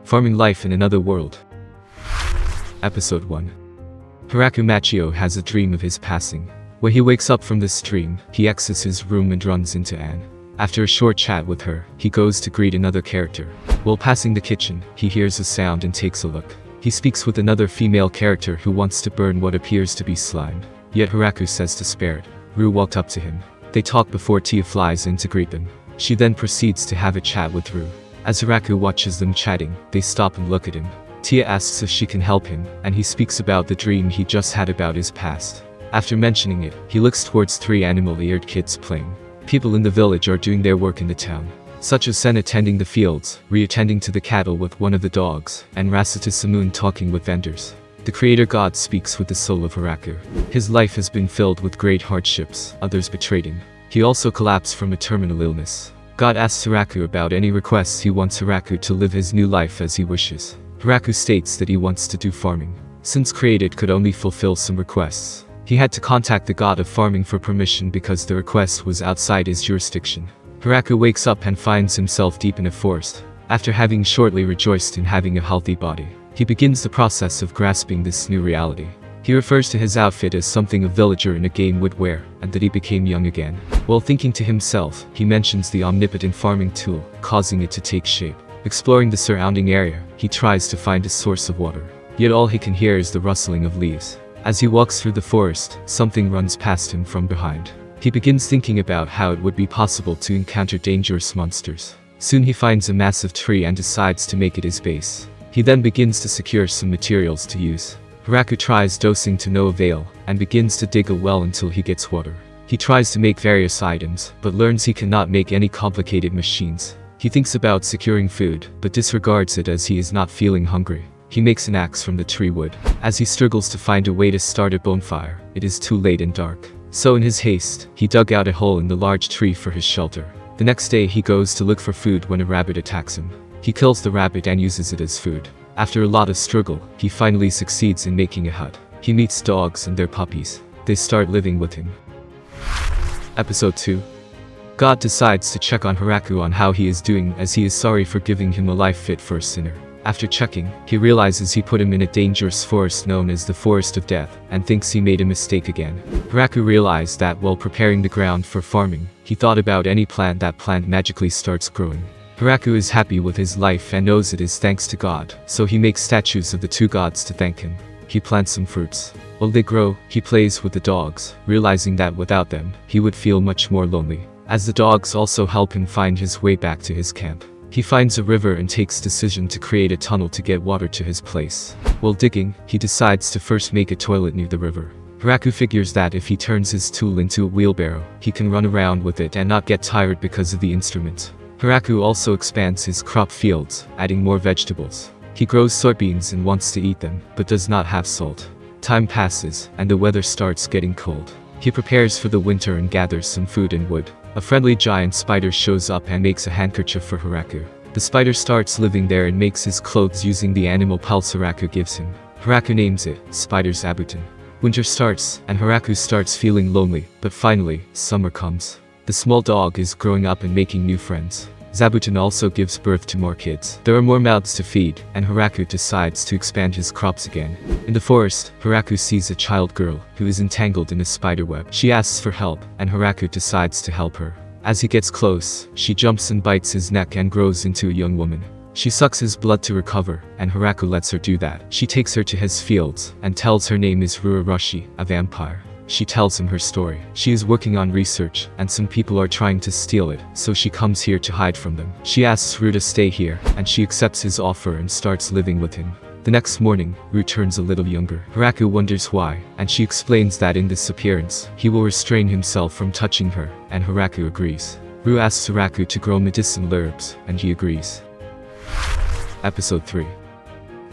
Farming Life in Another World. Episode 1. Hiraku Machio has a dream of his passing. When he wakes up from this dream, he exits his room and runs into Anne. After a short chat with her, he goes to greet another character. While passing the kitchen, he hears a sound and takes a look. He speaks with another female character who wants to burn what appears to be slime. Yet Hiraku says to spare it. Rue walked up to him. They talk before Tia flies in to greet them. She then proceeds to have a chat with Rue. As Hiraku watches them chatting, they stop and look at him. Tia asks if she can help him, and he speaks about the dream he just had about his past. After mentioning it, he looks towards 3 animal-eared kids playing. People in the village are doing their work in the town, such as Sen attending the fields, Ri attending to the cattle with one of the dogs, and Rasata Samun talking with vendors. The creator god speaks with the soul of Hiraku. His life has been filled with great hardships, others betrayed him. He also collapsed from a terminal illness. God asks Hiraku about any requests he wants Hiraku to live his new life as he wishes. Hiraku states that he wants to do farming. Since Created could only fulfill some requests, he had to contact the god of farming for permission because the request was outside his jurisdiction. Hiraku wakes up and finds himself deep in a forest. After having shortly rejoiced in having a healthy body, he begins the process of grasping this new reality. He refers to his outfit as something a villager in a game would wear, and that he became young again. While thinking to himself, he mentions the omnipotent farming tool, causing it to take shape. Exploring the surrounding area, he tries to find a source of water. Yet all he can hear is the rustling of leaves. As he walks through the forest, something runs past him from behind. He begins thinking about how it would be possible to encounter dangerous monsters. Soon he finds a massive tree and decides to make it his base. He then begins to secure some materials to use. Hiraku tries dosing to no avail, and begins to dig a well until he gets water. He tries to make various items, but learns he cannot make any complicated machines. He thinks about securing food, but disregards it as he is not feeling hungry. He makes an axe from the tree wood. As he struggles to find a way to start a bonfire, it is too late and dark. So in his haste, he dug out a hole in the large tree for his shelter. The next day he goes to look for food when a rabbit attacks him. He kills the rabbit and uses it as food. After a lot of struggle, he finally succeeds in making a hut. He meets dogs and their puppies. They start living with him. Episode 2. God decides to check on Hiraku on how he is doing as he is sorry for giving him a life fit for a sinner. After checking, he realizes he put him in a dangerous forest known as the Forest of Death, and thinks he made a mistake again. Hiraku realized that while preparing the ground for farming, he thought about any plant that plant magically starts growing. Hiraku is happy with his life and knows it is thanks to God, so he makes statues of the 2 gods to thank him. He plants some fruits. While they grow, he plays with the dogs, realizing that without them, he would feel much more lonely, as the dogs also help him find his way back to his camp. He finds a river and takes decision to create a tunnel to get water to his place. While digging, he decides to first make a toilet near the river. Hiraku figures that if he turns his tool into a wheelbarrow, he can run around with it and not get tired because of the instrument. Hiraku also expands his crop fields, adding more vegetables. He grows soybeans and wants to eat them, but does not have salt. Time passes, and the weather starts getting cold. He prepares for the winter and gathers some food and wood. A friendly giant spider shows up and makes a handkerchief for Hiraku. The spider starts living there and makes his clothes using the animal pelts Hiraku gives him. Hiraku names it Spider's Abutin. Winter starts, and Hiraku starts feeling lonely, but finally, summer comes. The small dog is growing up and making new friends. Zabuton also gives birth to more kids. There are more mouths to feed, and Hiraku decides to expand his crops again. In the forest, Hiraku sees a child girl, who is entangled in a spider web. She asks for help, and Hiraku decides to help her. As he gets close, she jumps and bites his neck and grows into a young woman. She sucks his blood to recover, and Hiraku lets her do that. She takes her to his fields, and tells her name is Ruarashi, a vampire. She tells him her story. She is working on research, and some people are trying to steal it, so she comes here to hide from them. She asks Ru to stay here, and she accepts his offer and starts living with him. The next morning, Ru turns a little younger. Hiraku wonders why, and she explains that in this appearance, he will restrain himself from touching her, and Hiraku agrees. Ru asks Hiraku to grow medicinal herbs, and he agrees. Episode 3.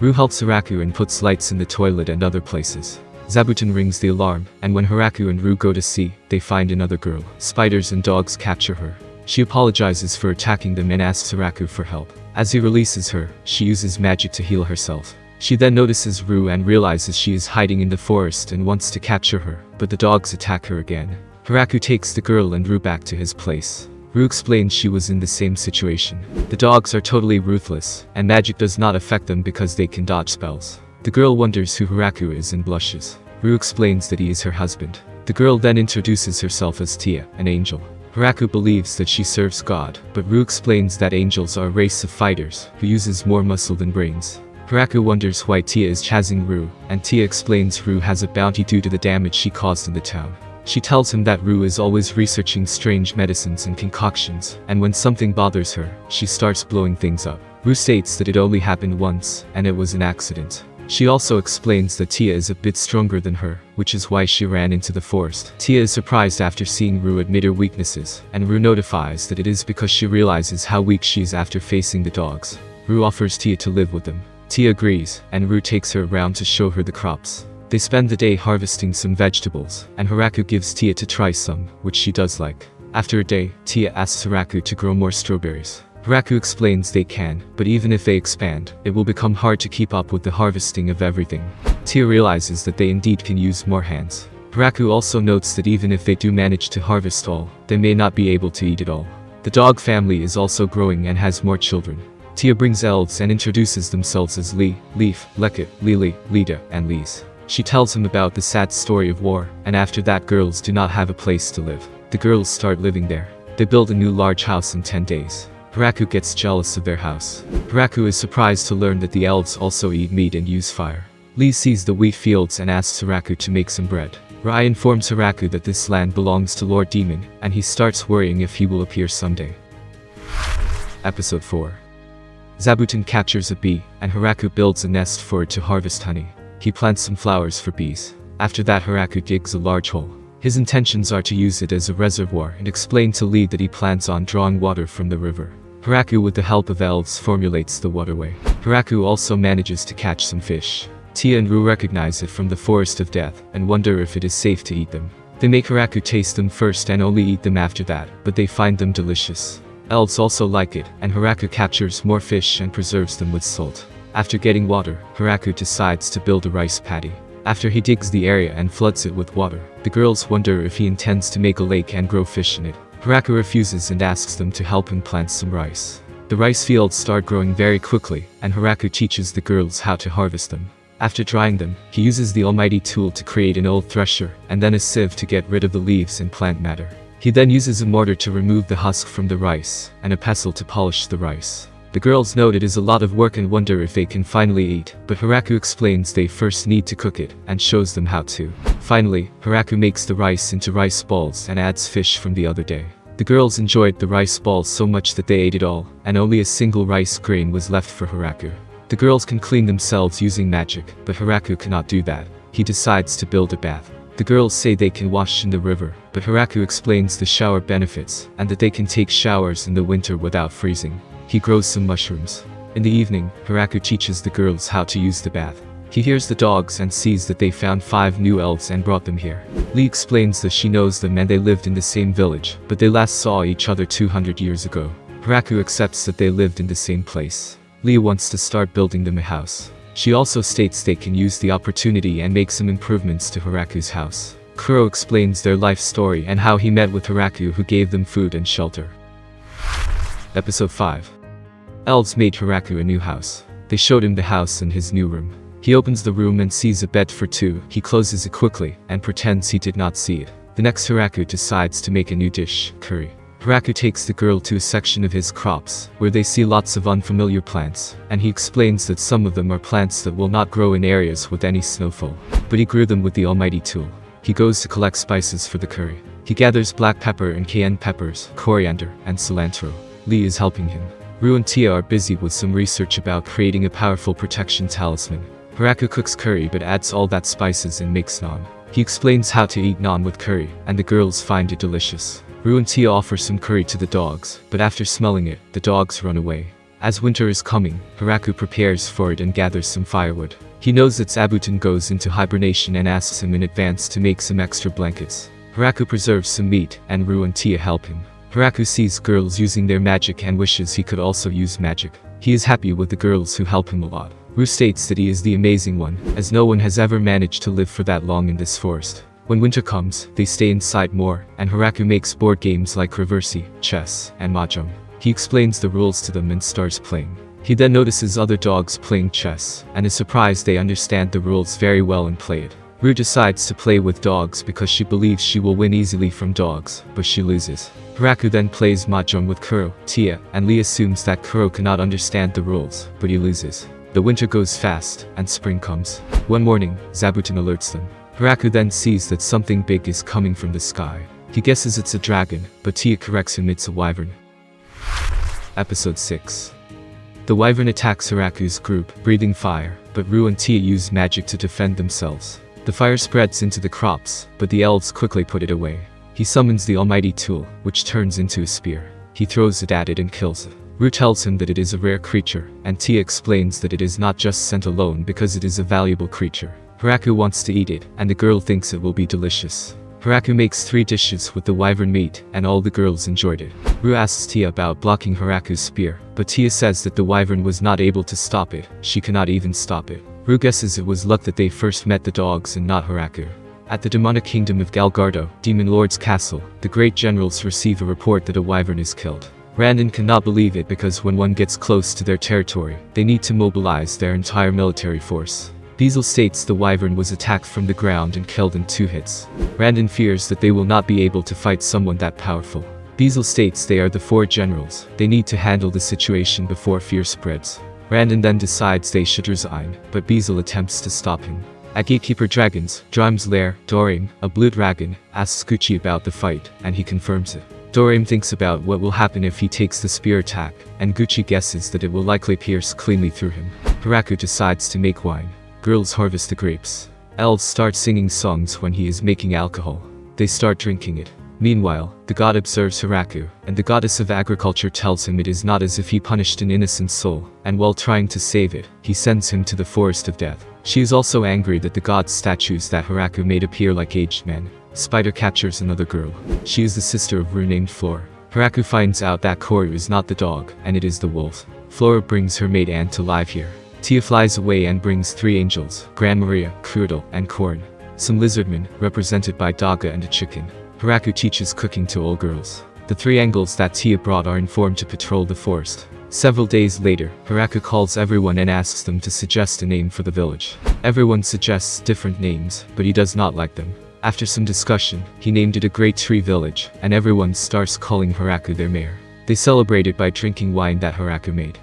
Ru helps Hiraku and puts lights in the toilet and other places. Zabuton rings the alarm, and when Hiraku and Ru go to see, they find another girl. Spiders and dogs capture her. She apologizes for attacking them and asks Hiraku for help. As he releases her, she uses magic to heal herself. She then notices Ru and realizes she is hiding in the forest and wants to capture her, but the dogs attack her again. Hiraku takes the girl and Ru back to his place. Rue explains she was in the same situation. The dogs are totally ruthless, and magic does not affect them because they can dodge spells. The girl wonders who Hiraku is and blushes. Rue explains that he is her husband. The girl then introduces herself as Tia, an angel. Hiraku believes that she serves God, but Rue explains that angels are a race of fighters who uses more muscle than brains. Hiraku wonders why Tia is chasing Rue, and Tia explains Rue has a bounty due to the damage she caused in the town. She tells him that Rue is always researching strange medicines and concoctions, and when something bothers her, she starts blowing things up. Rue states that it only happened once, and it was an accident. She also explains that Tia is a bit stronger than her, which is why she ran into the forest. Tia is surprised after seeing Rue admit her weaknesses, and Rue notifies that it is because she realizes how weak she is after facing the dogs. Rue offers Tia to live with them. Tia agrees, and Rue takes her around to show her the crops. They spend the day harvesting some vegetables, and Hiraku gives Tia to try some, which she does like. After a day, Tia asks Hiraku to grow more strawberries. Hiraku explains they can, but even if they expand, it will become hard to keep up with the harvesting of everything. Tia realizes that they indeed can use more hands. Hiraku also notes that even if they do manage to harvest all, they may not be able to eat it all. The dog family is also growing and has more children. Tia brings elves and introduces themselves as Lee, Leaf, Lekit, Lily, Lida, and Lise. She tells him about the sad story of war, and after that girls do not have a place to live. The girls start living there. They build a new large house in 10 days. Hiraku gets jealous of their house. Hiraku is surprised to learn that the elves also eat meat and use fire. Lee sees the wheat fields and asks Hiraku to make some bread. Rai informs Hiraku that this land belongs to Lord Demon, and he starts worrying if he will appear someday. Episode 4. Zabuton captures a bee, and Hiraku builds a nest for it to harvest honey. He plants some flowers for bees. After that, Hiraku digs a large hole. His intentions are to use it as a reservoir and explain to Lee that he plans on drawing water from the river. Hiraku, with the help of elves, formulates the waterway. Hiraku also manages to catch some fish. Tia and Rue recognize it from the Forest of Death and wonder if it is safe to eat them. They make Hiraku taste them first and only eat them after that, but they find them delicious. Elves also like it, and Hiraku captures more fish and preserves them with salt. After getting water, Hiraku decides to build a rice paddy. After he digs the area and floods it with water, the girls wonder if he intends to make a lake and grow fish in it. Hiraku refuses and asks them to help him plant some rice. The rice fields start growing very quickly, and Hiraku teaches the girls how to harvest them. After drying them, he uses the almighty tool to create an old thresher, and then a sieve to get rid of the leaves and plant matter. He then uses a mortar to remove the husk from the rice, and a pestle to polish the rice. The girls note it is a lot of work and wonder if they can finally eat, but Hiraku explains they first need to cook it, and shows them how to. Finally, Hiraku makes the rice into rice balls and adds fish from the other day. The girls enjoyed the rice balls so much that they ate it all, and only a single rice grain was left for Hiraku. The girls can clean themselves using magic, but Hiraku cannot do that. He decides to build a bath. The girls say they can wash in the river, but Hiraku explains the shower benefits, and that they can take showers in the winter without freezing. He grows some mushrooms. In the evening, Hiraku teaches the girls how to use the bath. He hears the dogs and sees that they found 5 new elves and brought them here. Lee explains that she knows them and they lived in the same village, but they last saw each other 200 years ago. Hiraku accepts that they lived in the same place. Lee wants to start building them a house. She also states they can use the opportunity and make some improvements to Hiraku's house. Kuro explains their life story and how he met with Hiraku, who gave them food and shelter. Episode 5. Elves made Hiraku a new house. They showed him the house and his new room. He opens the room and sees a bed for 2. He closes it quickly and pretends he did not see it. The next, Hiraku decides to make a new dish, curry. Hiraku takes the girl to a section of his crops, where they see lots of unfamiliar plants, and he explains that some of them are plants that will not grow in areas with any snowfall, but he grew them with the almighty tool. He goes to collect spices for the curry. He gathers black pepper and cayenne peppers, coriander, and cilantro. Lee is helping him. Rue and Tia are busy with some research about creating a powerful protection talisman. Hiraku cooks curry but adds all that spices and makes naan. He explains how to eat naan with curry, and the girls find it delicious. Rue and Tia offer some curry to the dogs, but after smelling it, the dogs run away. As winter is coming, Hiraku prepares for it and gathers some firewood. He knows that Zabuton goes into hibernation and asks him in advance to make some extra blankets. Hiraku preserves some meat, and Rue and Tia help him. Hiraku sees girls using their magic and wishes he could also use magic. He is happy with the girls who help him a lot. Rue states that he is the amazing one, as no one has ever managed to live for that long in this forest. When winter comes, they stay inside more, and Haraku makes board games like reversi, chess, and mahjong. He explains the rules to them and starts playing. He then notices other dogs playing chess, and is surprised they understand the rules very well and play it. Rue decides to play with dogs because she believes she will win easily from dogs, but she loses. Haraku then plays mahjong with Kuro, Tia, and Lee assumes that Kuro cannot understand the rules, but he loses. The winter goes fast, and spring comes. One morning, Zabuton alerts them. Haraku then sees that something big is coming from the sky. He guesses it's a dragon, but Tia corrects him it's a wyvern. Episode 6. The wyvern attacks Haraku's group, breathing fire, but Rue and Tia use magic to defend themselves. The fire spreads into the crops, but the elves quickly put it away. He summons the almighty tool, which turns into a spear. He throws it at it and kills it. Rue tells him that it is a rare creature, and Tia explains that it is not just sent alone because it is a valuable creature. Haraku wants to eat it, and the girl thinks it will be delicious. Haraku makes 3 dishes with the wyvern meat, and all the girls enjoyed it. Rue asks Tia about blocking Haraku's spear, but Tia says that the wyvern was not able to stop it. She cannot even stop it. Rue guesses it was luck that they first met the dogs and not Haraku. At the demonic kingdom of Galgardo, Demon Lord's castle, the great generals receive a report that a wyvern is killed. Randon cannot believe it because when one gets close to their territory, they need to mobilize their entire military force. Beazle states the wyvern was attacked from the ground and killed in 2 hits. Randon fears that they will not be able to fight someone that powerful. Beazle states they are the 4 generals. They need to handle the situation before fear spreads. Randon then decides they should resign, but Beazle attempts to stop him. At Gatekeeper Dragons, Drime's lair, Dorim, a blue dragon, asks Gucci about the fight, and he confirms it. Dorim thinks about what will happen if he takes the spear attack, and Gucci guesses that it will likely pierce cleanly through him. Haraku decides to make wine. Girls harvest the grapes. Elves start singing songs when he is making alcohol. They start drinking it. Meanwhile, the god observes Haraku, and the goddess of agriculture tells him it is not as if he punished an innocent soul, and while trying to save it, he sends him to the forest of death. She is also angry that the god's statues that Haraku made appear like aged men. Spider captures another girl. She is the sister of Rue named Flora. Haraku finds out that Koru is not the dog, and it is the wolf. Flora brings her mate Anne to live here. Tia flies away and brings 3 angels, Gran Maria, Krudel, and Korn. Some lizardmen, represented by Daga and a chicken. Haraku teaches cooking to all girls. The 3 angels that Tia brought are informed to patrol the forest. Several days later, Haraku calls everyone and asks them to suggest a name for the village. Everyone suggests different names, but he does not like them. After some discussion, he named it a Great Tree Village, and everyone starts calling Haraku their mayor. They celebrated by drinking wine that Haraku made.